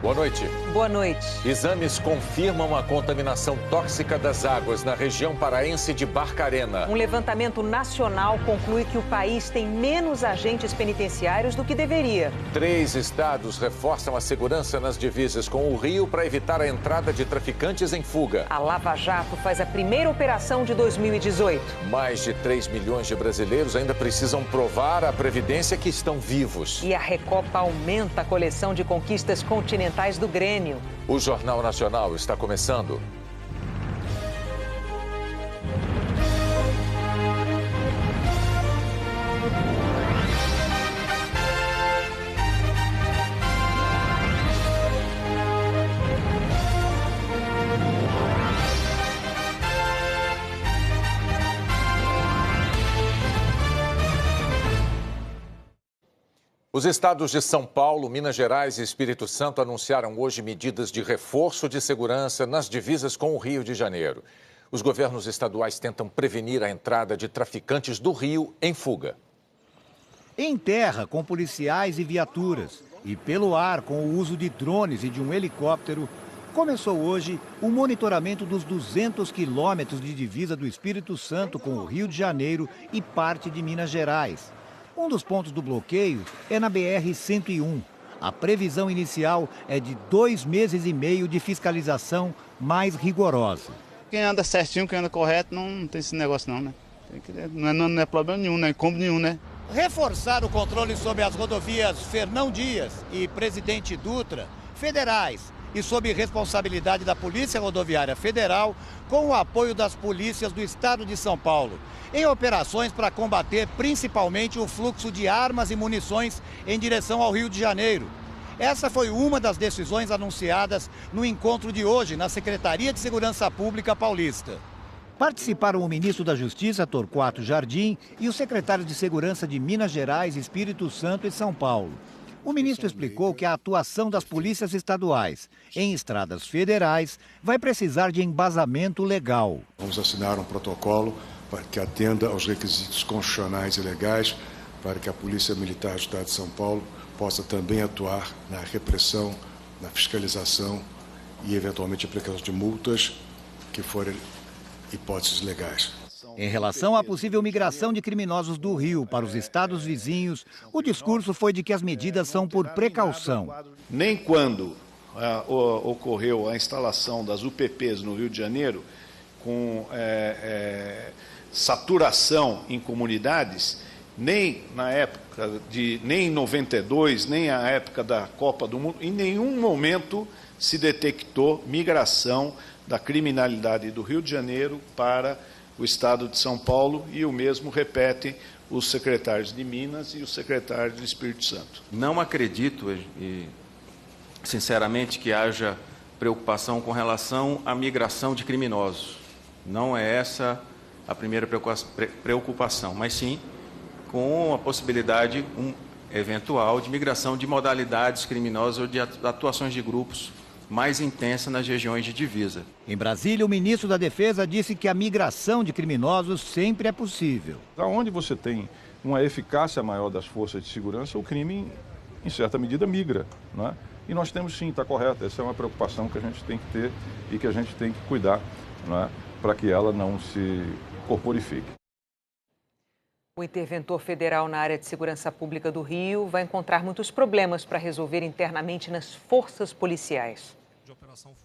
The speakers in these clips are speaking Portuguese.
Boa noite. Boa noite. Exames confirmam a contaminação tóxica das águas na região paraense de Barcarena. Um levantamento nacional conclui que o país tem menos agentes penitenciários do que deveria. 3 estados reforçam a segurança nas divisas com o Rio para evitar a entrada de traficantes em fuga. A Lava Jato faz a primeira operação de 2018. Mais de 3 milhões de brasileiros ainda precisam provar à Previdência que estão vivos. E a Recopa aumenta a coleção de conquistas continentais do Grêmio. O Jornal Nacional está começando. Os estados de São Paulo, Minas Gerais e Espírito Santo anunciaram hoje medidas de reforço de segurança nas divisas com o Rio de Janeiro. Os governos estaduais tentam prevenir a entrada de traficantes do Rio em fuga. Em terra, com policiais e viaturas, e pelo ar, com o uso de drones e de um helicóptero, começou hoje o monitoramento dos 200 quilômetros de divisa do Espírito Santo com o Rio de Janeiro e parte de Minas Gerais. Um dos pontos do bloqueio é na BR-101. A previsão inicial é de 2 meses e meio de fiscalização mais rigorosa. Quem anda certinho, quem anda correto, não tem esse negócio não, né? Não é problema nenhum, não é incômodo nenhum, né? Reforçar o controle sobre as rodovias Fernão Dias e Presidente Dutra, federais, e sob responsabilidade da Polícia Rodoviária Federal, com o apoio das polícias do estado de São Paulo, em operações para combater principalmente o fluxo de armas e munições em direção ao Rio de Janeiro. Essa foi uma das decisões anunciadas no encontro de hoje na Secretaria de Segurança Pública Paulista. Participaram o ministro da Justiça, Torquato Jardim, e o secretário de Segurança de Minas Gerais, Espírito Santo e São Paulo. O ministro explicou que a atuação das polícias estaduais em estradas federais vai precisar de embasamento legal. Vamos assinar um protocolo para que atenda aos requisitos constitucionais e legais, para que a Polícia Militar do Estado de São Paulo possa também atuar na repressão, na fiscalização e, eventualmente, aplicação de multas que forem hipóteses legais. Em relação à possível migração de criminosos do Rio para os estados vizinhos, o discurso foi de que as medidas são por precaução. Nem quando ocorreu a instalação das UPPs no Rio de Janeiro, com saturação em comunidades, nem na época nem em 92, nem na época da Copa do Mundo, em nenhum momento se detectou migração da criminalidade do Rio de Janeiro para o estado de São Paulo, e o mesmo repetem os secretários de Minas e os secretários do Espírito Santo. Não acredito, sinceramente, que haja preocupação com relação à migração de criminosos. Não é essa a primeira preocupação, mas sim com a possibilidade eventual de migração de modalidades criminosas ou de atuações de grupos mais intensa nas regiões de divisa. Em Brasília, o ministro da Defesa disse que a migração de criminosos sempre é possível. Onde você tem uma eficácia maior das forças de segurança, o crime, em certa medida, migra, não é? E nós temos sim, está correto, essa é uma preocupação que a gente tem que ter e que a gente tem que cuidar, não é? Para que ela não se corporifique. O interventor federal na área de segurança pública do Rio vai encontrar muitos problemas para resolver internamente nas forças policiais.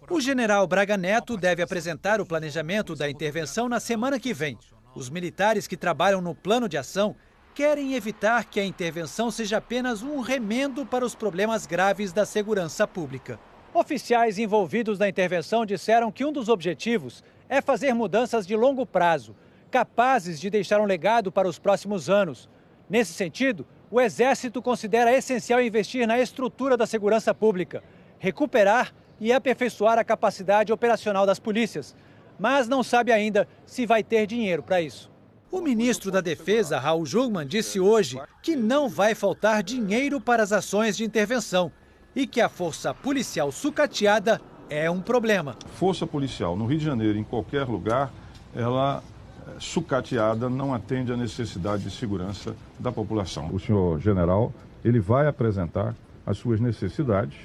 O general Braga Neto deve apresentar o planejamento da intervenção na semana que vem. Os militares que trabalham no plano de ação querem evitar que a intervenção seja apenas um remendo para os problemas graves da segurança pública. Oficiais envolvidos na intervenção disseram que um dos objetivos é fazer mudanças de longo prazo, capazes de deixar um legado para os próximos anos. Nesse sentido, o Exército considera essencial investir na estrutura da segurança pública, recuperar e aperfeiçoar a capacidade operacional das polícias, mas não sabe ainda se vai ter dinheiro para isso. O ministro da Defesa, Raul Jungmann, disse hoje que não vai faltar dinheiro para as ações de intervenção e que a força policial sucateada é um problema. Força policial no Rio de Janeiro, em qualquer lugar, ela sucateada não atende à necessidade de segurança da população. O senhor general, ele vai apresentar as suas necessidades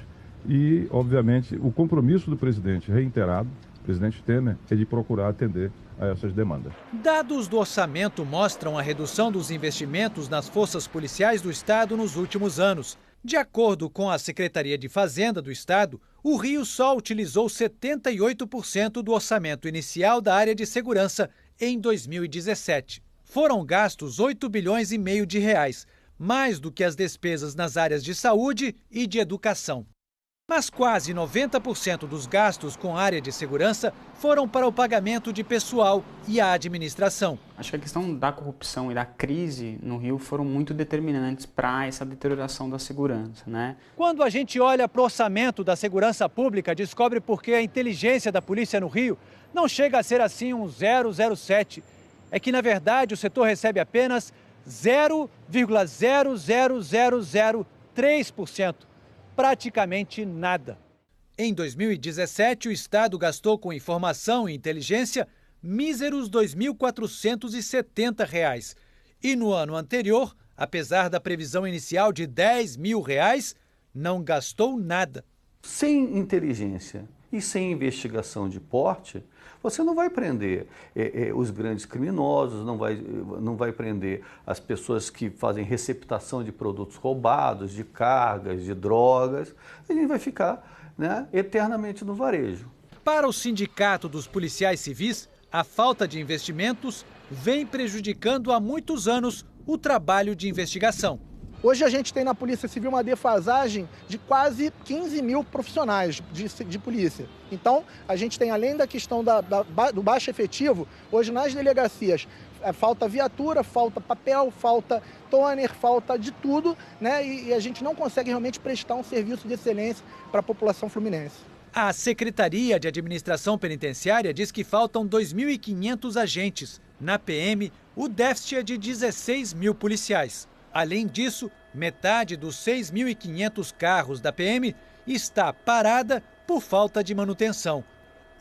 E, obviamente, o compromisso do presidente reiterado, presidente Temer, é de procurar atender a essas demandas. Dados do orçamento mostram a redução dos investimentos nas forças policiais do Estado nos últimos anos. De acordo com a Secretaria de Fazenda do Estado, o Rio só utilizou 78% do orçamento inicial da área de segurança em 2017. Foram gastos 8 bilhões e meio de reais, mais do que as despesas nas áreas de saúde e de educação. Mas quase 90% dos gastos com área de segurança foram para o pagamento de pessoal e a administração. Acho que a questão da corrupção e da crise no Rio foram muito determinantes para essa deterioração da segurança, né? Quando a gente olha para o orçamento da segurança pública, descobre por que a inteligência da polícia no Rio não chega a ser assim um 007. É que, na verdade, o setor recebe apenas 0,00003%. Praticamente nada. Em 2017, o Estado gastou com informação e inteligência míseros R$ 2.470. E no ano anterior, apesar da previsão inicial de R$ 10 mil, não gastou nada. Sem inteligência e sem investigação de porte, você não vai prender os grandes criminosos, não vai prender as pessoas que fazem receptação de produtos roubados, de cargas, de drogas. A gente vai ficar, né, eternamente no varejo. Para o Sindicato dos Policiais Civis, a falta de investimentos vem prejudicando há muitos anos o trabalho de investigação. Hoje a gente tem na Polícia Civil uma defasagem de quase 15 mil profissionais de polícia. Então, a gente tem, além da questão do baixo efetivo, hoje nas delegacias, falta viatura, falta papel, falta toner, falta de tudo, né? E a gente não consegue realmente prestar um serviço de excelência para a população fluminense. A Secretaria de Administração Penitenciária diz que faltam 2.500 agentes. Na PM, o déficit é de 16 mil policiais. Além disso, metade dos 6.500 carros da PM está parada por falta de manutenção.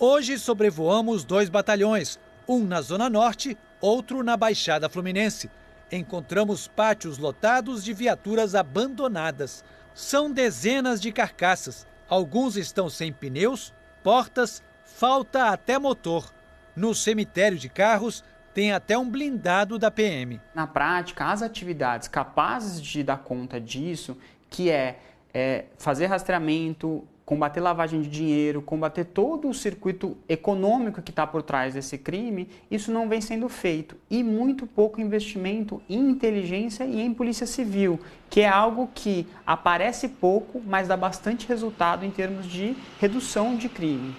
Hoje sobrevoamos 2 batalhões, um na Zona Norte, outro na Baixada Fluminense. Encontramos pátios lotados de viaturas abandonadas. São dezenas de carcaças. Alguns estão sem pneus, portas, falta até motor. No cemitério de carros, tem até um blindado da PM. Na prática, as atividades capazes de dar conta disso, que é fazer rastreamento, combater lavagem de dinheiro, combater todo o circuito econômico que está por trás desse crime, isso não vem sendo feito. E muito pouco investimento em inteligência e em polícia civil, que é algo que aparece pouco, mas dá bastante resultado em termos de redução de crime.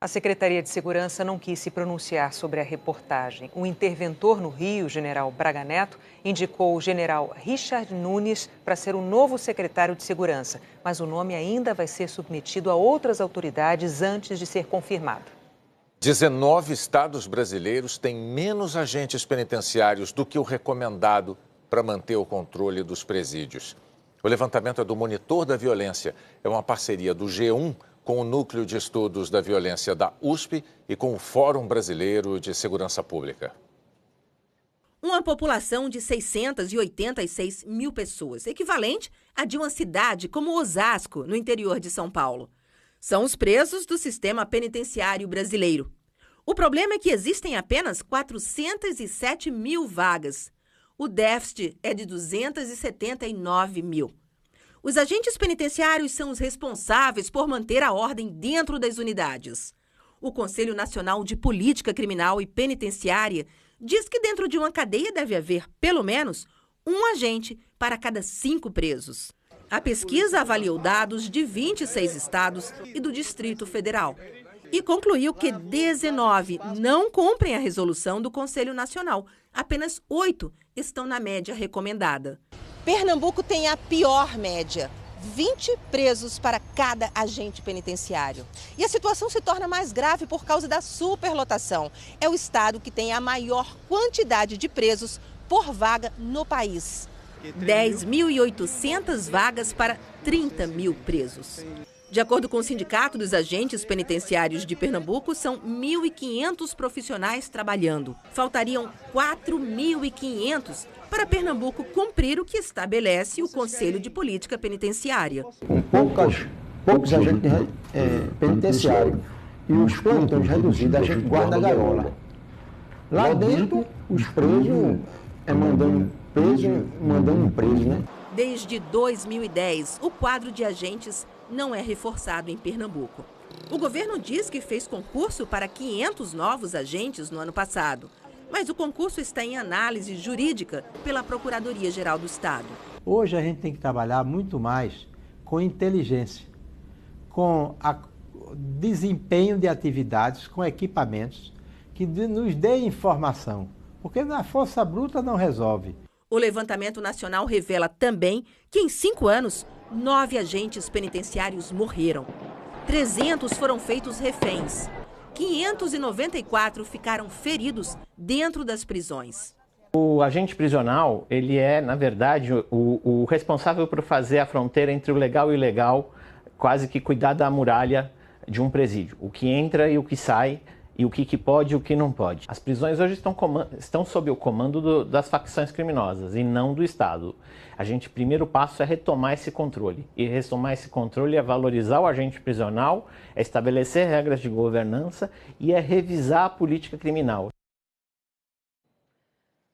A Secretaria de Segurança não quis se pronunciar sobre a reportagem. O interventor no Rio, general Braga Neto, indicou o general Richard Nunes para ser o novo secretário de Segurança, mas o nome ainda vai ser submetido a outras autoridades antes de ser confirmado. 19 estados brasileiros têm menos agentes penitenciários do que o recomendado para manter o controle dos presídios. O levantamento é do Monitor da Violência, é uma parceria do G1 com o Núcleo de Estudos da Violência da USP e com o Fórum Brasileiro de Segurança Pública. Uma população de 686 mil pessoas, equivalente à de uma cidade como Osasco, no interior de São Paulo. São os presos do sistema penitenciário brasileiro. O problema é que existem apenas 407 mil vagas. O déficit é de 279 mil. Os agentes penitenciários são os responsáveis por manter a ordem dentro das unidades. O Conselho Nacional de Política Criminal e Penitenciária diz que dentro de uma cadeia deve haver, pelo menos, um agente para cada 5 presos. A pesquisa avaliou dados de 26 estados e do Distrito Federal e concluiu que 19 não cumprem a resolução do Conselho Nacional. Apenas 8 estão na média recomendada. Pernambuco tem a pior média, 20 presos para cada agente penitenciário. E a situação se torna mais grave por causa da superlotação. É o estado que tem a maior quantidade de presos por vaga no país. 10.800 vagas para 30 mil presos. De acordo com o Sindicato dos Agentes Penitenciários de Pernambuco, são 1.500 profissionais trabalhando. Faltariam 4.500 para Pernambuco cumprir o que estabelece o Conselho de Política Penitenciária. Com poucos agentes penitenciários e os plantões reduzidos, a gente guarda a gaiola. Lá dentro, os presos mandando preso, né? Desde 2010, o quadro de agentes não é reforçado em Pernambuco. O governo diz que fez concurso para 500 novos agentes no ano passado, mas o concurso está em análise jurídica pela Procuradoria-Geral do Estado. Hoje a gente tem que trabalhar muito mais com inteligência, com desempenho de atividades, com equipamentos que nos dê informação, porque na força bruta não resolve. O levantamento nacional revela também que em 5 anos, 9 agentes penitenciários morreram. 300 foram feitos reféns. 594 ficaram feridos dentro das prisões. O agente prisional, ele é, na verdade, o responsável por fazer a fronteira entre o legal e o ilegal, quase que cuidar da muralha de um presídio. O que entra e o que sai, e o que pode e o que não pode. As prisões hoje estão sob o comando das facções criminosas e não do Estado. Primeiro passo é retomar esse controle. E retomar esse controle é valorizar o agente prisional, é estabelecer regras de governança e é revisar a política criminal.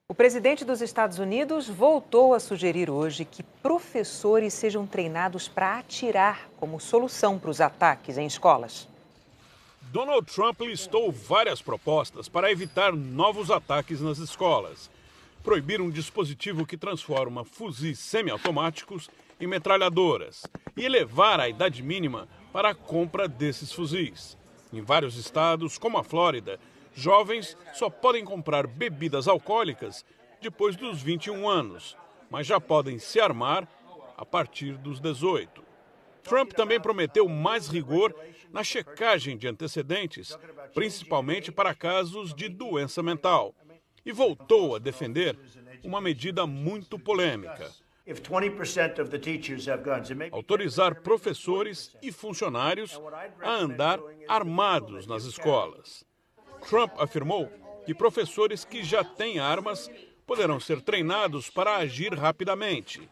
O presidente dos Estados Unidos voltou a sugerir hoje que professores sejam treinados para atirar como solução para os ataques em escolas. Donald Trump listou várias propostas para evitar novos ataques nas escolas. Proibir um dispositivo que transforma fuzis semiautomáticos em metralhadoras e elevar a idade mínima para a compra desses fuzis. Em vários estados, como a Flórida, jovens só podem comprar bebidas alcoólicas depois dos 21 anos, mas já podem se armar a partir dos 18. Trump também prometeu mais rigor na checagem de antecedentes, principalmente para casos de doença mental, e voltou a defender uma medida muito polêmica: autorizar professores e funcionários a andar armados nas escolas. Trump afirmou que professores que já têm armas poderão ser treinados para agir rapidamente.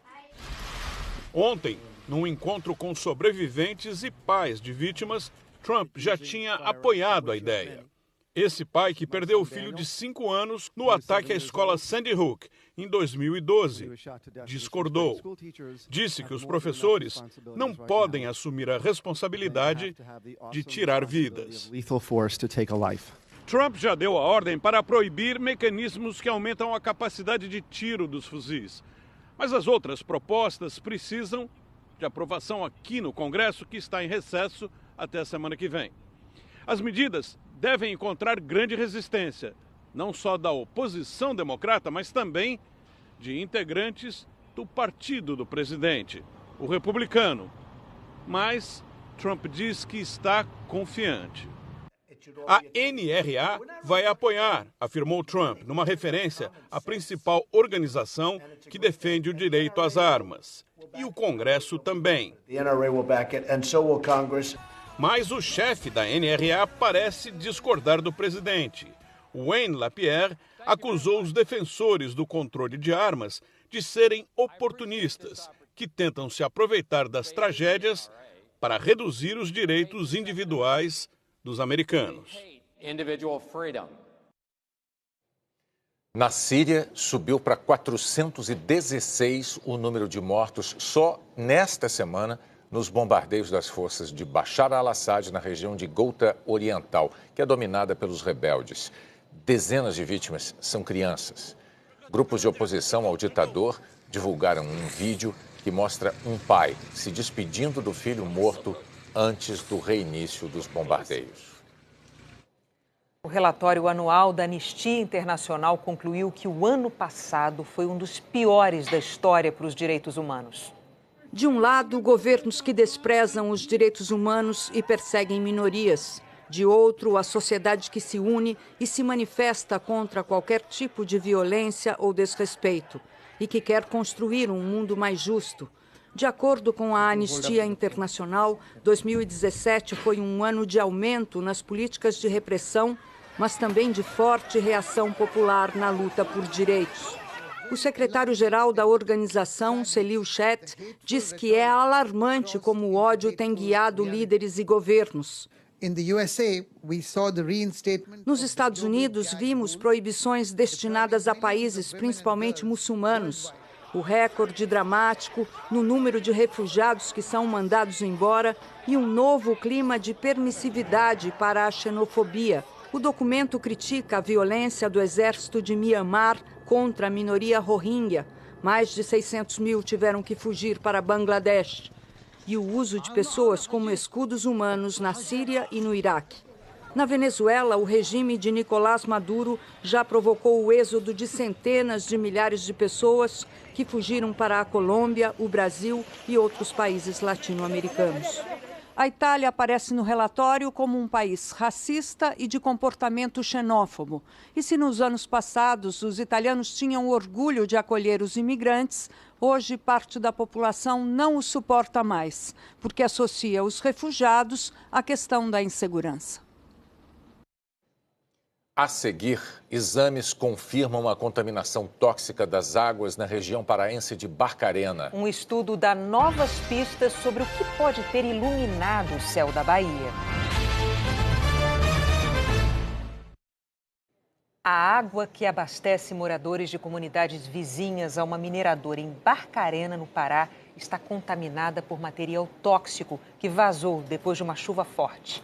Ontem, num encontro com sobreviventes e pais de vítimas, Trump já tinha apoiado a ideia. Esse pai, que perdeu o filho de 5 anos no ataque à escola Sandy Hook em 2012, discordou. Disse que os professores não podem assumir a responsabilidade de tirar vidas. Trump já deu a ordem para proibir mecanismos que aumentam a capacidade de tiro dos fuzis. Mas as outras propostas precisam de aprovação aqui no Congresso, que está em recesso até a semana que vem. As medidas devem encontrar grande resistência, não só da oposição democrata, mas também de integrantes do partido do presidente, o republicano. Mas Trump diz que está confiante. A NRA vai apoiar, afirmou Trump, numa referência à principal organização que defende o direito às armas. E o Congresso também. Mas o chefe da NRA parece discordar do presidente. Wayne LaPierre acusou os defensores do controle de armas de serem oportunistas, que tentam se aproveitar das tragédias para reduzir os direitos individuais dos americanos. Na Síria, subiu para 416 o número de mortos só nesta semana nos bombardeios das forças de Bashar al-Assad na região de Ghouta Oriental, que é dominada pelos rebeldes. Dezenas de vítimas são crianças. Grupos de oposição ao ditador divulgaram um vídeo que mostra um pai se despedindo do filho morto antes do reinício dos bombardeios. O relatório anual da Anistia Internacional concluiu que o ano passado foi um dos piores da história para os direitos humanos. De um lado, governos que desprezam os direitos humanos e perseguem minorias. De outro, a sociedade que se une e se manifesta contra qualquer tipo de violência ou desrespeito e que quer construir um mundo mais justo. De acordo com a Anistia Internacional, 2017 foi um ano de aumento nas políticas de repressão, mas também de forte reação popular na luta por direitos. O secretário-geral da organização, Celil Chet, diz que é alarmante como o ódio tem guiado líderes e governos. Nos Estados Unidos, vimos proibições destinadas a países principalmente muçulmanos. O recorde dramático no número de refugiados que são mandados embora e um novo clima de permissividade para a xenofobia. O documento critica a violência do exército de Mianmar contra a minoria Rohingya. Mais de 600 mil tiveram que fugir para Bangladesh. E o uso de pessoas como escudos humanos na Síria e no Iraque. Na Venezuela, o regime de Nicolás Maduro já provocou o êxodo de centenas de milhares de pessoas que fugiram para a Colômbia, o Brasil e outros países latino-americanos. A Itália aparece no relatório como um país racista e de comportamento xenófobo. E se nos anos passados os italianos tinham orgulho de acolher os imigrantes, hoje parte da população não os suporta mais, porque associa os refugiados à questão da insegurança. A seguir, exames confirmam a contaminação tóxica das águas na região paraense de Barcarena. Um estudo dá novas pistas sobre o que pode ter iluminado o céu da Bahia. A água que abastece moradores de comunidades vizinhas a uma mineradora em Barcarena, no Pará, está contaminada por material tóxico que vazou depois de uma chuva forte.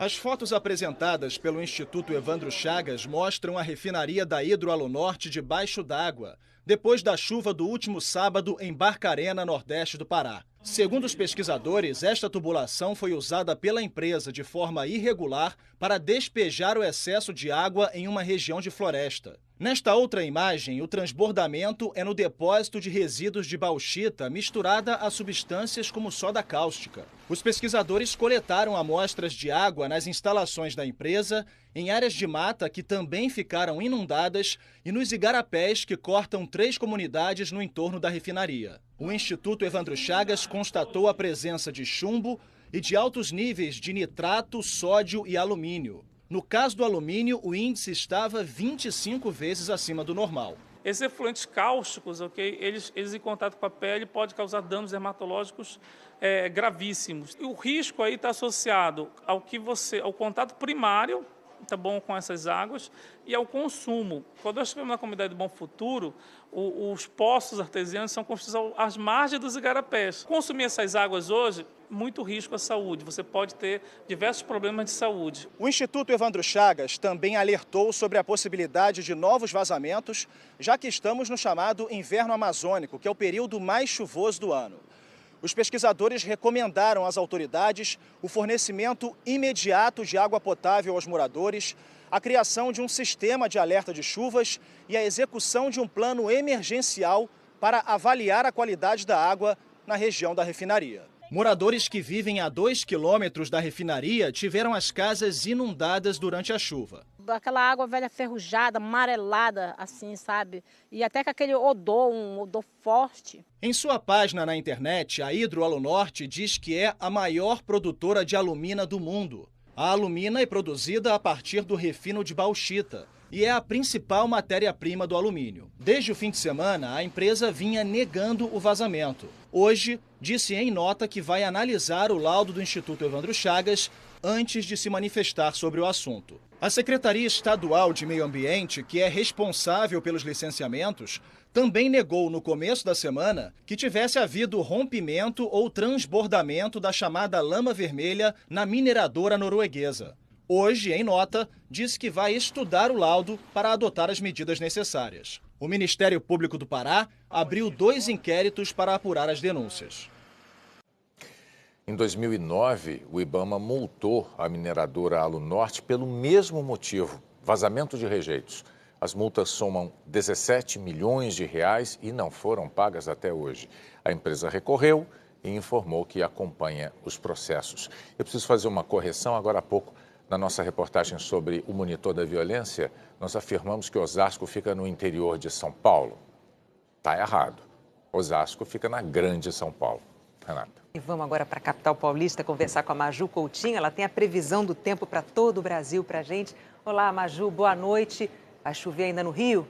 As fotos apresentadas pelo Instituto Evandro Chagas mostram a refinaria da Hidroalunorte debaixo d'água, depois da chuva do último sábado em Barcarena, nordeste do Pará. Segundo os pesquisadores, esta tubulação foi usada pela empresa de forma irregular para despejar o excesso de água em uma região de floresta. Nesta outra imagem, o transbordamento é no depósito de resíduos de bauxita misturada a substâncias como soda cáustica. Os pesquisadores coletaram amostras de água nas instalações da empresa, em áreas de mata que também ficaram inundadas e nos igarapés que cortam 3 comunidades no entorno da refinaria. O Instituto Evandro Chagas constatou a presença de chumbo e de altos níveis de nitrato, sódio e alumínio. No caso do alumínio, o índice estava 25 vezes acima do normal. Esses efluentes cáusticos, eles em contato com a pele podem causar danos dermatológicos gravíssimos. E o risco aí está associado ao contato primário, tá bom, com essas águas e ao consumo. Quando nós estivemos na comunidade do Bom Futuro, os poços artesianos são construídos às margens dos igarapés. Consumir essas águas hoje, muito risco à saúde. Você pode ter diversos problemas de saúde. O Instituto Evandro Chagas também alertou sobre a possibilidade de novos vazamentos, já que estamos no chamado inverno amazônico, que é o período mais chuvoso do ano. Os pesquisadores recomendaram às autoridades o fornecimento imediato de água potável aos moradores, a criação de um sistema de alerta de chuvas e a execução de um plano emergencial para avaliar a qualidade da água na região da refinaria. Moradores que vivem a 2 quilômetros da refinaria tiveram as casas inundadas durante a chuva. Aquela água velha ferrujada, amarelada, assim, sabe? E até com aquele odor, um odor forte. Em sua página na internet, a Hidroalunorte diz que é a maior produtora de alumina do mundo. A alumina é produzida a partir do refino de bauxita e é a principal matéria-prima do alumínio. Desde o fim de semana, a empresa vinha negando o vazamento. Hoje, disse em nota que vai analisar o laudo do Instituto Evandro Chagas antes de se manifestar sobre o assunto. A Secretaria Estadual de Meio Ambiente, que é responsável pelos licenciamentos, também negou no começo da semana que tivesse havido rompimento ou transbordamento da chamada lama vermelha na mineradora norueguesa. Hoje, em nota, disse que vai estudar o laudo para adotar as medidas necessárias. O Ministério Público do Pará abriu 2 inquéritos para apurar as denúncias. Em 2009, o IBAMA multou a mineradora Alunorte pelo mesmo motivo, vazamento de rejeitos. As multas somam 17 milhões de reais e não foram pagas até hoje. A empresa recorreu e informou que acompanha os processos. Eu preciso fazer uma correção. Agora há pouco, na nossa reportagem sobre o monitor da violência, nós afirmamos que Osasco fica no interior de São Paulo. Está errado. Osasco fica na Grande São Paulo. Renata. E vamos agora para a capital paulista conversar com a Maju Coutinho. Ela tem a previsão do tempo para todo o Brasil para a gente. Olá, Maju, boa noite. Vai chover ainda no Rio?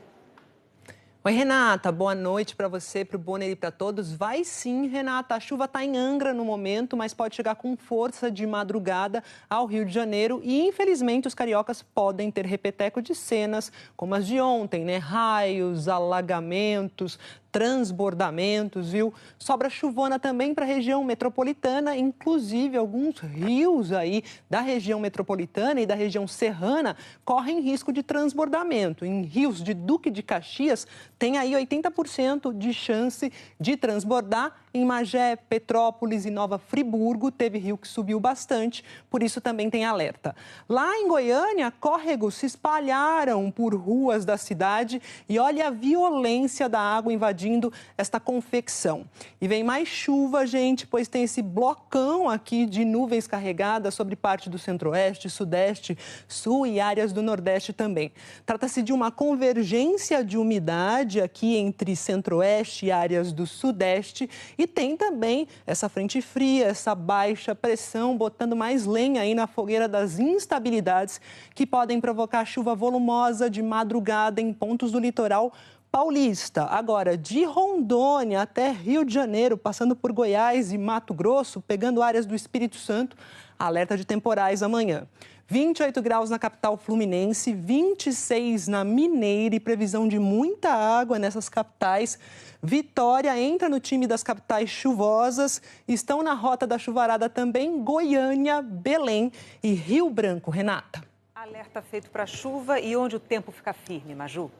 Oi, Renata, boa noite para você, para o Bonner e para todos. Vai sim, Renata, a chuva está em Angra no momento, mas pode chegar com força de madrugada ao Rio de Janeiro e, infelizmente, os cariocas podem ter repeteco de cenas como as de ontem, né? Raios, alagamentos, transbordamentos, viu? Sobra chuvona também para a região metropolitana, inclusive alguns rios aí da região metropolitana e da região serrana correm risco de transbordamento. Em rios de Duque de Caxias tem aí 80% de chance de transbordar. Em Magé, Petrópolis e Nova Friburgo teve rio que subiu bastante, por isso também tem alerta. Lá em Goiânia, córregos se espalharam por ruas da cidade e olha a violência da água invadindo esta confecção. E vem mais chuva, gente, pois tem esse blocão aqui de nuvens carregadas sobre parte do centro-oeste, sudeste, sul e áreas do nordeste também. Trata-se de uma convergência de umidade aqui entre centro-oeste e áreas do sudeste. E tem também essa frente fria, essa baixa pressão, botando mais lenha aí na fogueira das instabilidades que podem provocar chuva volumosa de madrugada em pontos do litoral paulista. Agora, de Rondônia até Rio de Janeiro, passando por Goiás e Mato Grosso, pegando áreas do Espírito Santo, alerta de temporais amanhã. 28 graus na capital fluminense, 26 na Mineira e previsão de muita água nessas capitais. Vitória entra no time das capitais chuvosas. Estão na rota da chuvarada também Goiânia, Belém e Rio Branco. Renata. Alerta feito para chuva e onde o tempo fica firme, Maju?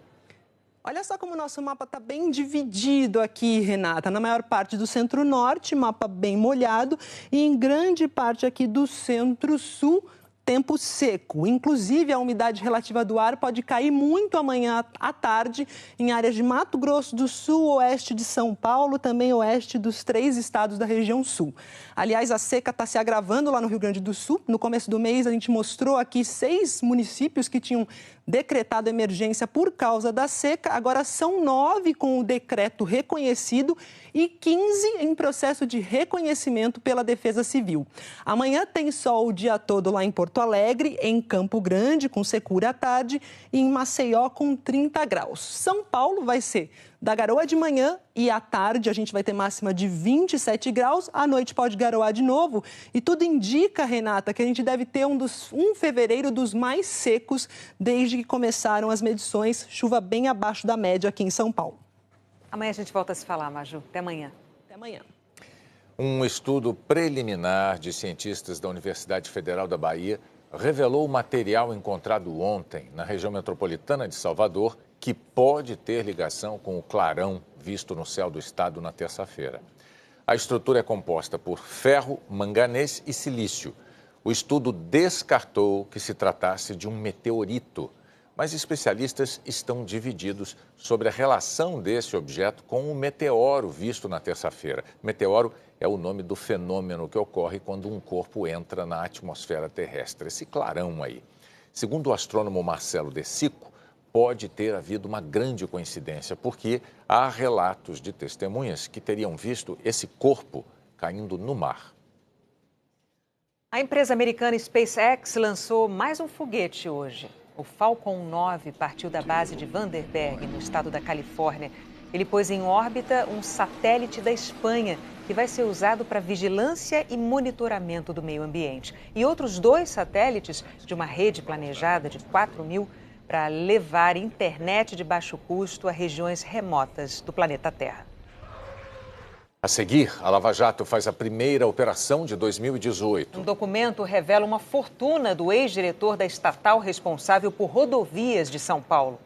Olha só como o nosso mapa está bem dividido aqui, Renata. Na maior parte do centro-norte, mapa bem molhado, e em grande parte aqui do centro-sul, tempo seco. Inclusive, a umidade relativa do ar pode cair muito amanhã à tarde em áreas de Mato Grosso do Sul, oeste de São Paulo, também oeste dos 3 estados da região sul. Aliás, a seca está se agravando lá no Rio Grande do Sul. No começo do mês, a gente mostrou aqui 6 municípios que tinham decretado emergência por causa da seca. Agora são 9 com o decreto reconhecido e 15 em processo de reconhecimento pela Defesa Civil. Amanhã tem sol o dia todo lá em Porto Alegre, em Campo Grande, com secura à tarde, e em Maceió, com 30 graus. São Paulo vai ser da garoa de manhã e à tarde a gente vai ter máxima de 27 graus. À noite pode garoar de novo. E tudo indica, Renata, que a gente deve ter um fevereiro dos mais secos desde que começaram as medições. Chuva bem abaixo da média aqui em São Paulo. Amanhã a gente volta a se falar, Maju. Até amanhã. Até amanhã. Um estudo preliminar de cientistas da Universidade Federal da Bahia revelou o material encontrado ontem na região metropolitana de Salvador que pode ter ligação com o clarão visto no céu do estado na terça-feira. A estrutura é composta por ferro, manganês e silício. O estudo descartou que se tratasse de um meteorito, mas especialistas estão divididos sobre a relação desse objeto com o meteoro visto na terça-feira. Meteoro é o nome do fenômeno que ocorre quando um corpo entra na atmosfera terrestre, esse clarão aí. Segundo o astrônomo Marcelo De Sico, pode ter havido uma grande coincidência, porque há relatos de testemunhas que teriam visto esse corpo caindo no mar. A empresa americana SpaceX lançou mais um foguete hoje. O Falcon 9 partiu da base de Vandenberg, no estado da Califórnia. Ele pôs em órbita um satélite da Espanha, que vai ser usado para vigilância e monitoramento do meio ambiente. E outros 2 satélites de uma rede planejada de 4.000 para levar internet de baixo custo a regiões remotas do planeta Terra. A seguir, a Lava Jato faz a primeira operação de 2018. Um documento revela uma fortuna do ex-diretor da estatal responsável por rodovias de São Paulo.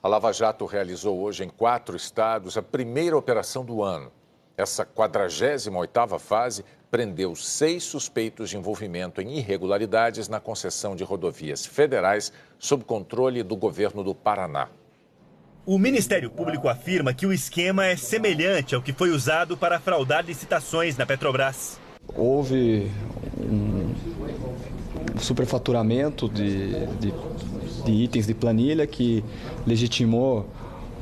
A Lava Jato realizou hoje em 4 estados a primeira operação do ano. Essa 48ª fase prendeu 6 suspeitos de envolvimento em irregularidades na concessão de rodovias federais sob controle do governo do Paraná. O Ministério Público afirma que o esquema é semelhante ao que foi usado para fraudar licitações na Petrobras. Houve superfaturamento de itens de planilha que legitimou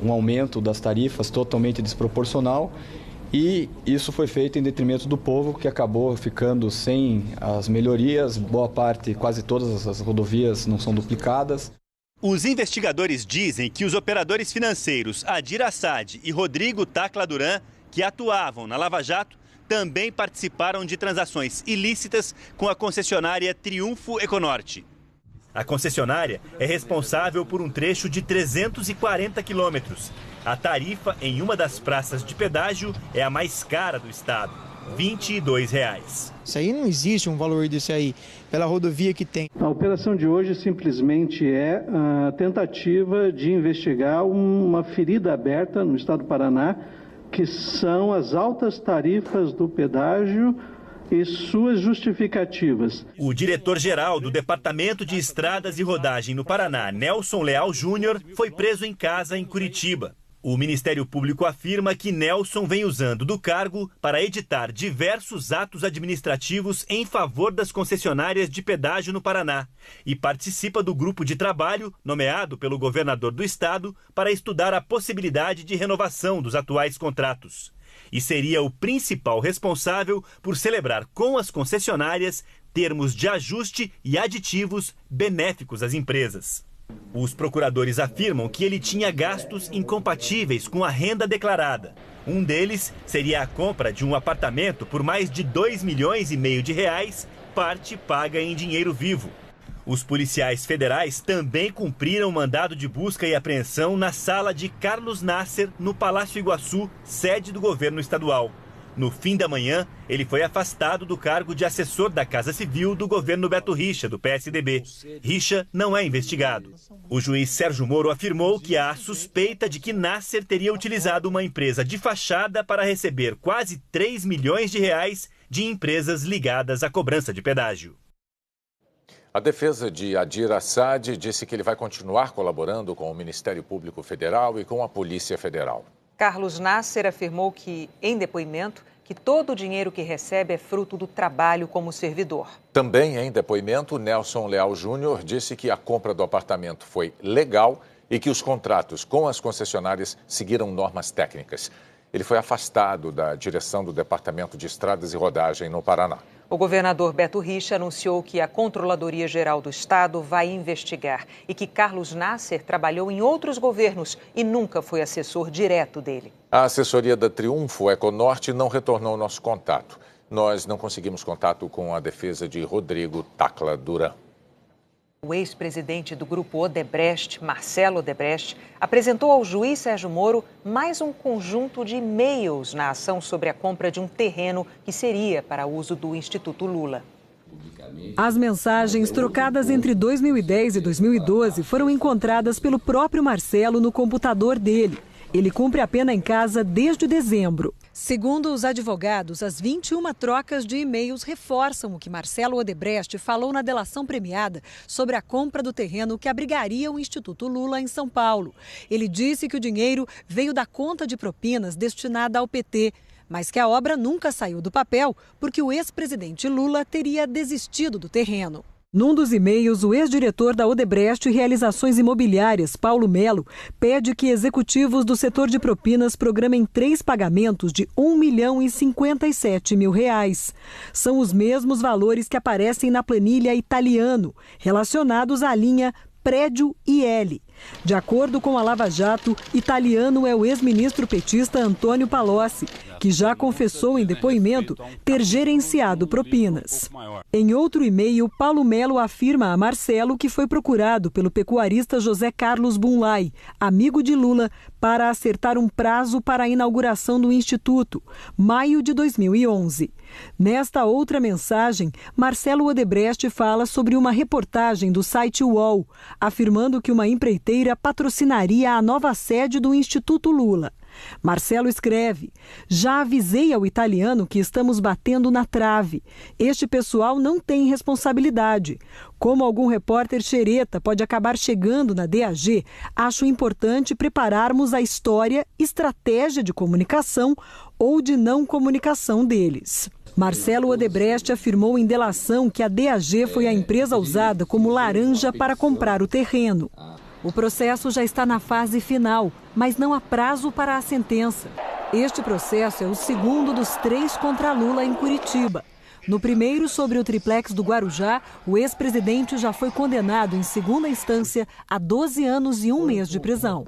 um aumento das tarifas totalmente desproporcional, e isso foi feito em detrimento do povo, que acabou ficando sem as melhorias. Boa parte, quase todas as rodovias não são duplicadas. Os investigadores dizem que os operadores financeiros Adir Assad e Rodrigo Tacla Duran, que atuavam na Lava Jato, também participaram de transações ilícitas com a concessionária Triunfo Econorte. A concessionária é responsável por um trecho de 340 quilômetros. A tarifa em uma das praças de pedágio é a mais cara do estado, R$ 22,00. Isso aí não existe um valor disso aí, pela rodovia que tem. A operação de hoje simplesmente é a tentativa de investigar uma ferida aberta no estado do Paraná, que são as altas tarifas do pedágio e suas justificativas. O diretor-geral do Departamento de Estradas e Rodagem no Paraná, Nelson Leal Júnior, foi preso em casa em Curitiba. O Ministério Público afirma que Nelson vem usando do cargo para editar diversos atos administrativos em favor das concessionárias de pedágio no Paraná e participa do grupo de trabalho nomeado pelo governador do estado para estudar a possibilidade de renovação dos atuais contratos. E seria o principal responsável por celebrar com as concessionárias termos de ajuste e aditivos benéficos às empresas. Os procuradores afirmam que ele tinha gastos incompatíveis com a renda declarada. Um deles seria a compra de um apartamento por mais de R$2,5 milhões, parte paga em dinheiro vivo. Os policiais federais também cumpriram mandado de busca e apreensão na sala de Carlos Nasser, no Palácio Iguaçu, sede do governo estadual. No fim da manhã, ele foi afastado do cargo de assessor da Casa Civil do governo Beto Richa, do PSDB. Richa não é investigado. O juiz Sérgio Moro afirmou que há suspeita de que Nasser teria utilizado uma empresa de fachada para receber quase R$3 milhões de empresas ligadas à cobrança de pedágio. A defesa de Adir Assad disse que ele vai continuar colaborando com o Ministério Público Federal e com a Polícia Federal. Carlos Nasser afirmou que, em depoimento, que todo o dinheiro que recebe é fruto do trabalho como servidor. Também em depoimento, Nelson Leal Júnior disse que a compra do apartamento foi legal e que os contratos com as concessionárias seguiram normas técnicas. Ele foi afastado da direção do Departamento de Estradas e Rodagem no Paraná. O governador Beto Richa anunciou que a Controladoria Geral do Estado vai investigar e que Carlos Nasser trabalhou em outros governos e nunca foi assessor direto dele. A assessoria da Triunfo Econorte não retornou nosso contato. Nós não conseguimos contato com a defesa de Rodrigo Tacla Duran. O ex-presidente do grupo Odebrecht, Marcelo Odebrecht, apresentou ao juiz Sérgio Moro mais um conjunto de e-mails na ação sobre a compra de um terreno que seria para uso do Instituto Lula. As mensagens trocadas entre 2010 e 2012 foram encontradas pelo próprio Marcelo no computador dele. Ele cumpre a pena em casa desde dezembro. Segundo os advogados, as 21 trocas de e-mails reforçam o que Marcelo Odebrecht falou na delação premiada sobre a compra do terreno que abrigaria o Instituto Lula em São Paulo. Ele disse que o dinheiro veio da conta de propinas destinada ao PT, mas que a obra nunca saiu do papel porque o ex-presidente Lula teria desistido do terreno. Num dos e-mails, o ex-diretor da Odebrecht Realizações Imobiliárias, Paulo Melo, pede que executivos do setor de propinas programem 3 pagamentos de R$1.057.000. São os mesmos valores que aparecem na planilha Italiano, relacionados à linha Prédio IL. De acordo com a Lava Jato, Italiano é o ex-ministro petista Antônio Palocci, que já confessou em depoimento ter gerenciado propinas. Em outro e-mail, Paulo Melo afirma a Marcelo que foi procurado pelo pecuarista José Carlos Bunlai, amigo de Lula, para acertar um prazo para a inauguração do Instituto, maio de 2011. Nesta outra mensagem, Marcelo Odebrecht fala sobre uma reportagem do site UOL, afirmando que uma empreiteira patrocinaria a nova sede do Instituto Lula. Marcelo escreve: já avisei ao Italiano que estamos batendo na trave. Este pessoal não tem responsabilidade. Como algum repórter xereta pode acabar chegando na DAG, acho importante prepararmos a história, estratégia de comunicação ou de não comunicação deles. Marcelo Odebrecht afirmou em delação que a DAG foi a empresa usada como laranja para comprar o terreno. O processo já está na fase final, mas não há prazo para a sentença. Este processo é o segundo dos 3 contra Lula em Curitiba. No primeiro, sobre o triplex do Guarujá, o ex-presidente já foi condenado em segunda instância a 12 anos e 1 mês de prisão.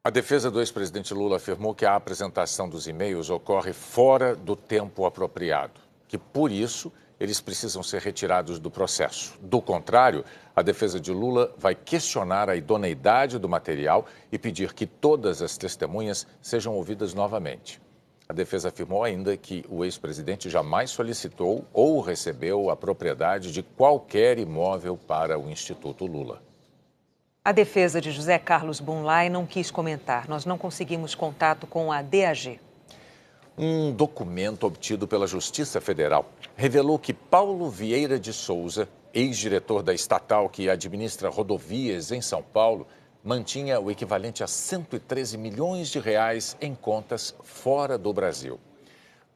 A defesa do ex-presidente Lula afirmou que a apresentação dos e-mails ocorre fora do tempo apropriado, que por isso eles precisam ser retirados do processo. Do contrário, a defesa de Lula vai questionar a idoneidade do material e pedir que todas as testemunhas sejam ouvidas novamente. A defesa afirmou ainda que o ex-presidente jamais solicitou ou recebeu a propriedade de qualquer imóvel para o Instituto Lula. A defesa de José Carlos Bunlai não quis comentar. Nós não conseguimos contato com a DAG. Um documento obtido pela Justiça Federal revelou que Paulo Vieira de Souza, ex-diretor da estatal que administra rodovias em São Paulo, mantinha o equivalente a 113 milhões de reais em contas fora do Brasil.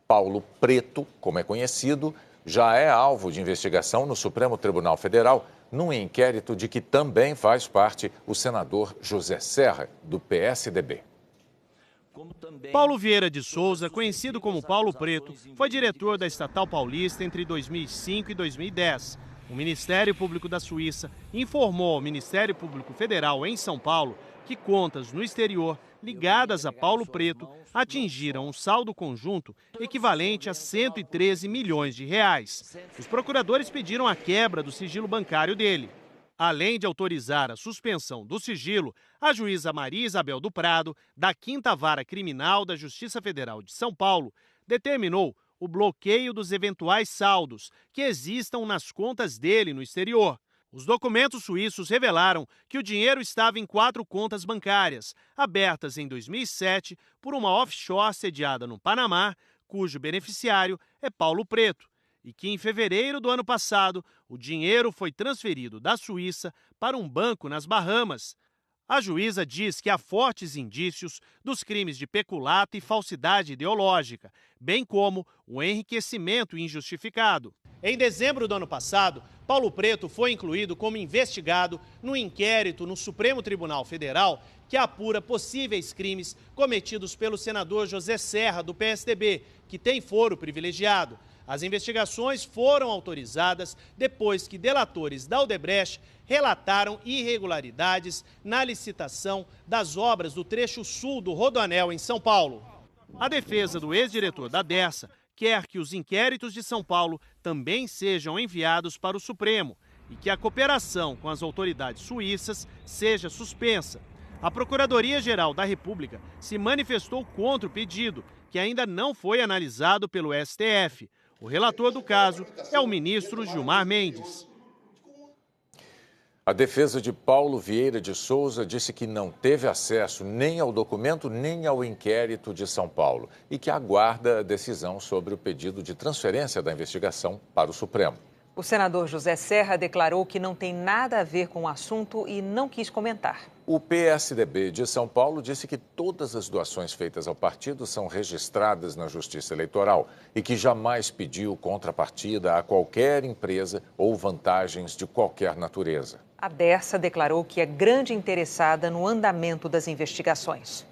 Paulo Preto, como é conhecido, já é alvo de investigação no Supremo Tribunal Federal, num inquérito de que também faz parte o senador José Serra, do PSDB. Paulo Vieira de Souza, conhecido como Paulo Preto, foi diretor da estatal paulista entre 2005 e 2010. O Ministério Público da Suíça informou ao Ministério Público Federal em São Paulo que contas no exterior ligadas a Paulo Preto atingiram um saldo conjunto equivalente a 113 milhões de reais. Os procuradores pediram a quebra do sigilo bancário dele. Além de autorizar a suspensão do sigilo, a juíza Maria Isabel do Prado, da 5ª Vara Criminal da Justiça Federal de São Paulo, determinou o bloqueio dos eventuais saldos que existam nas contas dele no exterior. Os documentos suíços revelaram que o dinheiro estava em 4 contas bancárias, abertas em 2007 por uma offshore sediada no Panamá, cujo beneficiário é Paulo Preto, e que em fevereiro do ano passado o dinheiro foi transferido da Suíça para um banco nas Bahamas. A juíza diz que há fortes indícios dos crimes de peculato e falsidade ideológica, bem como o enriquecimento injustificado. Em dezembro do ano passado, Paulo Preto foi incluído como investigado no inquérito no Supremo Tribunal Federal que apura possíveis crimes cometidos pelo senador José Serra, do PSDB, que tem foro privilegiado. As investigações foram autorizadas depois que delatores da Odebrecht relataram irregularidades na licitação das obras do trecho sul do Rodoanel em São Paulo. A defesa do ex-diretor da Dersa quer que os inquéritos de São Paulo também sejam enviados para o Supremo e que a cooperação com as autoridades suíças seja suspensa. A Procuradoria-Geral da República se manifestou contra o pedido, que ainda não foi analisado pelo STF. O relator do caso é o ministro Gilmar Mendes. A defesa de Paulo Vieira de Souza disse que não teve acesso nem ao documento nem ao inquérito de São Paulo e que aguarda a decisão sobre o pedido de transferência da investigação para o Supremo. O senador José Serra declarou que não tem nada a ver com o assunto e não quis comentar. O PSDB de São Paulo disse que todas as doações feitas ao partido são registradas na Justiça Eleitoral e que jamais pediu contrapartida a qualquer empresa ou vantagens de qualquer natureza. A Dersa declarou que é grande interessada no andamento das investigações.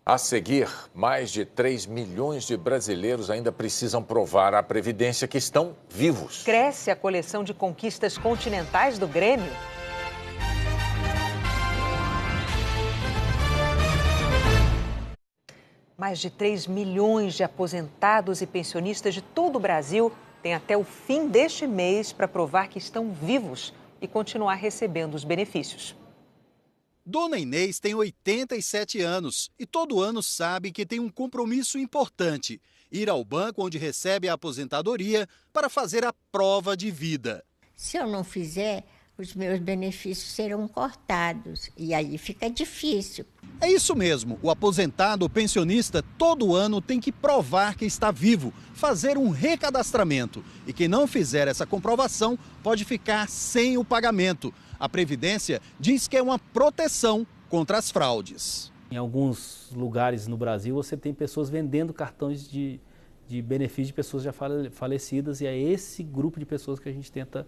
A seguir, mais de 3 milhões de brasileiros ainda precisam provar à Previdência que estão vivos. Cresce a coleção de conquistas continentais do Grêmio. Mais de 3 milhões de aposentados e pensionistas de todo o Brasil têm até o fim deste mês para provar que estão vivos e continuar recebendo os benefícios. Dona Inês tem 87 anos e todo ano sabe que tem um compromisso importante: ir ao banco onde recebe a aposentadoria para fazer a prova de vida. Se eu não fizer, os meus benefícios serão cortados e aí fica difícil. É isso mesmo, o aposentado ou pensionista todo ano tem que provar que está vivo, fazer um recadastramento. E quem não fizer essa comprovação pode ficar sem o pagamento. A Previdência diz que é uma proteção contra as fraudes. Em alguns lugares no Brasil você tem pessoas vendendo cartões de benefício de pessoas já falecidas, e é esse grupo de pessoas que a gente tenta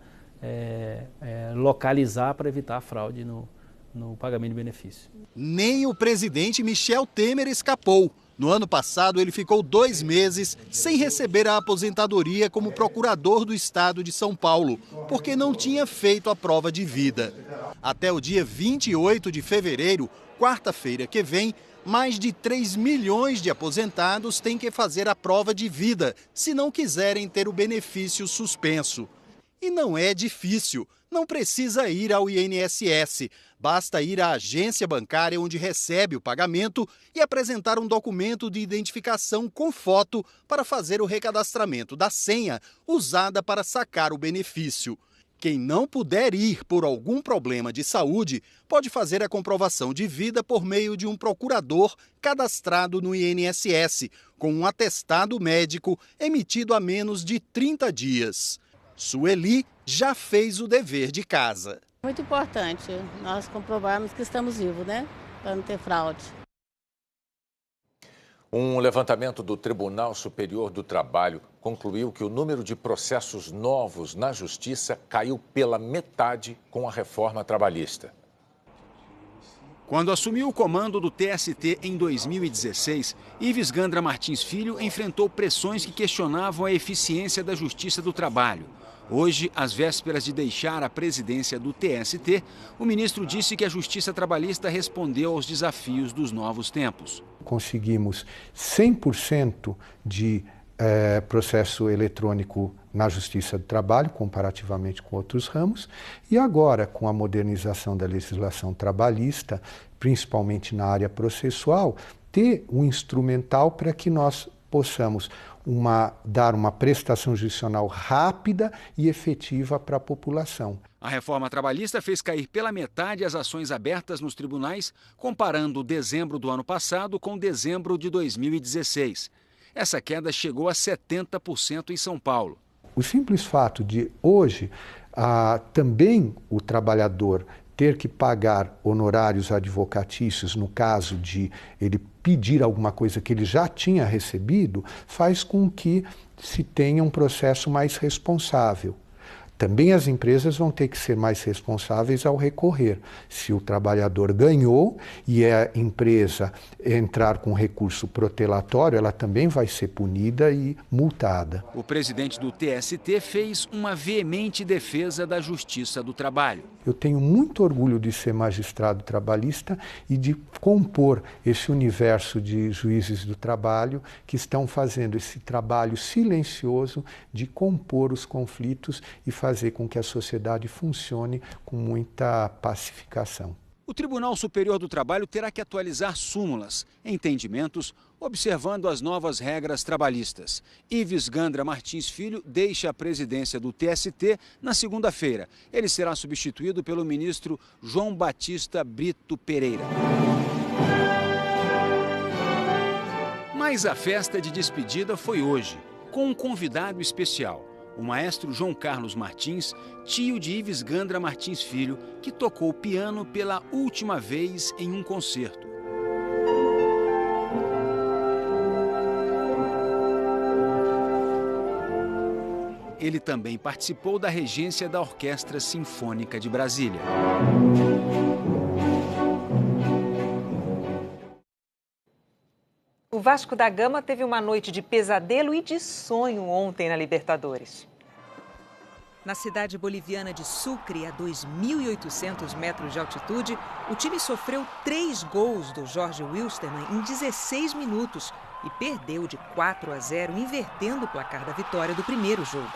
localizar para evitar a fraude no pagamento de benefício. Nem o presidente Michel Temer escapou. No ano passado, ele ficou 2 meses sem receber a aposentadoria como procurador do estado de São Paulo, porque não tinha feito a prova de vida. Até o dia 28 de fevereiro, quarta-feira que vem, mais de 3 milhões de aposentados têm que fazer a prova de vida, se não quiserem ter o benefício suspenso. E não é difícil, não precisa ir ao INSS. Basta ir à agência bancária onde recebe o pagamento e apresentar um documento de identificação com foto para fazer o recadastramento da senha usada para sacar o benefício. Quem não puder ir por algum problema de saúde pode fazer a comprovação de vida por meio de um procurador cadastrado no INSS, com um atestado médico emitido há menos de 30 dias. Sueli já fez o dever de casa. Muito importante nós comprovarmos que estamos vivos, né? Para não ter fraude. Um levantamento do Tribunal Superior do Trabalho concluiu que o número de processos novos na Justiça caiu pela metade com a reforma trabalhista. Quando assumiu o comando do TST em 2016, Ives Gandra Martins Filho enfrentou pressões que questionavam a eficiência da Justiça do Trabalho. Hoje, às vésperas de deixar a presidência do TST, o ministro disse que a Justiça Trabalhista respondeu aos desafios dos novos tempos. Conseguimos 100% de processo eletrônico na Justiça do Trabalho, comparativamente com outros ramos, e agora, com a modernização da legislação trabalhista, principalmente na área processual, ter um instrumental para que nós possamos dar uma prestação judicional rápida e efetiva para a população. A reforma trabalhista fez cair pela metade as ações abertas nos tribunais, comparando dezembro do ano passado com dezembro de 2016. Essa queda chegou a 70% em São Paulo. O simples fato de hoje também o trabalhador ter que pagar honorários advocatícios, no caso de ele pedir alguma coisa que ele já tinha recebido, faz com que se tenha um processo mais responsável. Também as empresas vão ter que ser mais responsáveis ao recorrer. Se o trabalhador ganhou e a empresa entrar com recurso protelatório, ela também vai ser punida e multada. O presidente do TST fez uma veemente defesa da Justiça do Trabalho. Eu tenho muito orgulho de ser magistrado trabalhista e de compor esse universo de juízes do trabalho que estão fazendo esse trabalho silencioso de compor os conflitos e fazer com que a sociedade funcione com muita pacificação. O Tribunal Superior do Trabalho terá que atualizar súmulas, entendimentos, observando as novas regras trabalhistas. Ives Gandra Martins Filho deixa a presidência do TST na segunda-feira. Ele será substituído pelo ministro João Batista Brito Pereira. Mas a festa de despedida foi hoje, com um convidado especial. O maestro João Carlos Martins, tio de Ives Gandra Martins Filho, que tocou piano pela última vez em um concerto. Ele também participou da regência da Orquestra Sinfônica de Brasília. O Vasco da Gama teve uma noite de pesadelo e de sonho ontem na Libertadores. Na cidade boliviana de Sucre, a 2.800 metros de altitude, o time sofreu 3 gols do Jorge Wilstermann em 16 minutos e perdeu de 4-0, invertendo o placar da vitória do primeiro jogo.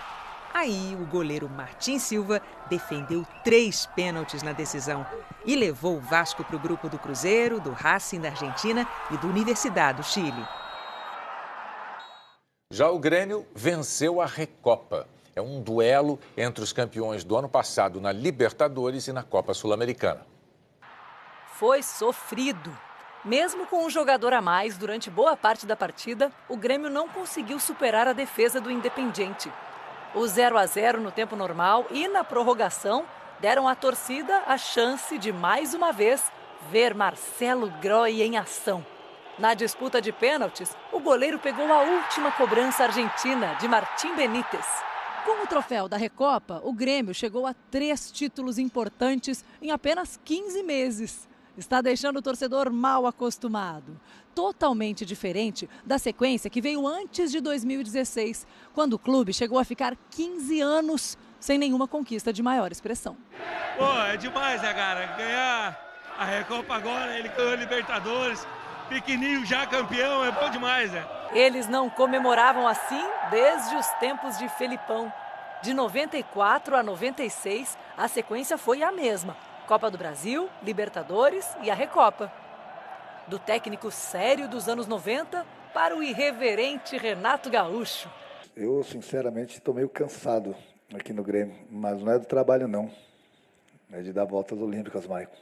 Aí, o goleiro Martim Silva defendeu 3 pênaltis na decisão e levou o Vasco para o grupo do Cruzeiro, do Racing da Argentina e do Universidade do Chile. Já o Grêmio venceu a Recopa. É um duelo entre os campeões do ano passado na Libertadores e na Copa Sul-Americana. Foi sofrido. Mesmo com um jogador a mais durante boa parte da partida, o Grêmio não conseguiu superar a defesa do Independiente. O 0-0 no tempo normal e na prorrogação deram à torcida a chance de, mais uma vez, ver Marcelo Groy em ação. Na disputa de pênaltis, o goleiro pegou a última cobrança argentina de Martim Benítez. Com o troféu da Recopa, o Grêmio chegou a 3 títulos importantes em apenas 15 meses. Está deixando o torcedor mal acostumado. Totalmente diferente da sequência que veio antes de 2016, quando o clube chegou a ficar 15 anos sem nenhuma conquista de maior expressão. Pô, é demais, né, cara? Ganhar a Recopa agora, ele ganhou a Libertadores, pequenininho já campeão, é bom demais, né? Eles não comemoravam assim desde os tempos de Felipão. De 94 a 96, a sequência foi a mesma. Copa do Brasil, Libertadores e a Recopa. Do técnico sério dos anos 90 para o irreverente Renato Gaúcho. Eu, sinceramente, estou meio cansado aqui no Grêmio, mas não é do trabalho, não. É de dar voltas olímpicas, Maicon.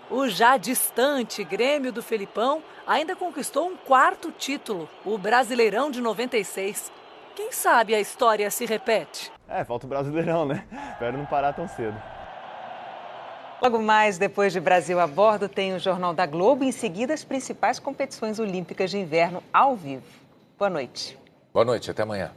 O já distante Grêmio do Felipão ainda conquistou um 4º título, o Brasileirão de 96. Quem sabe a história se repete? Falta o Brasileirão, né? Espero não parar tão cedo. Logo mais, depois de Brasil a Bordo, tem o Jornal da Globo e em seguida as principais competições olímpicas de inverno ao vivo. Boa noite. Boa noite, até amanhã.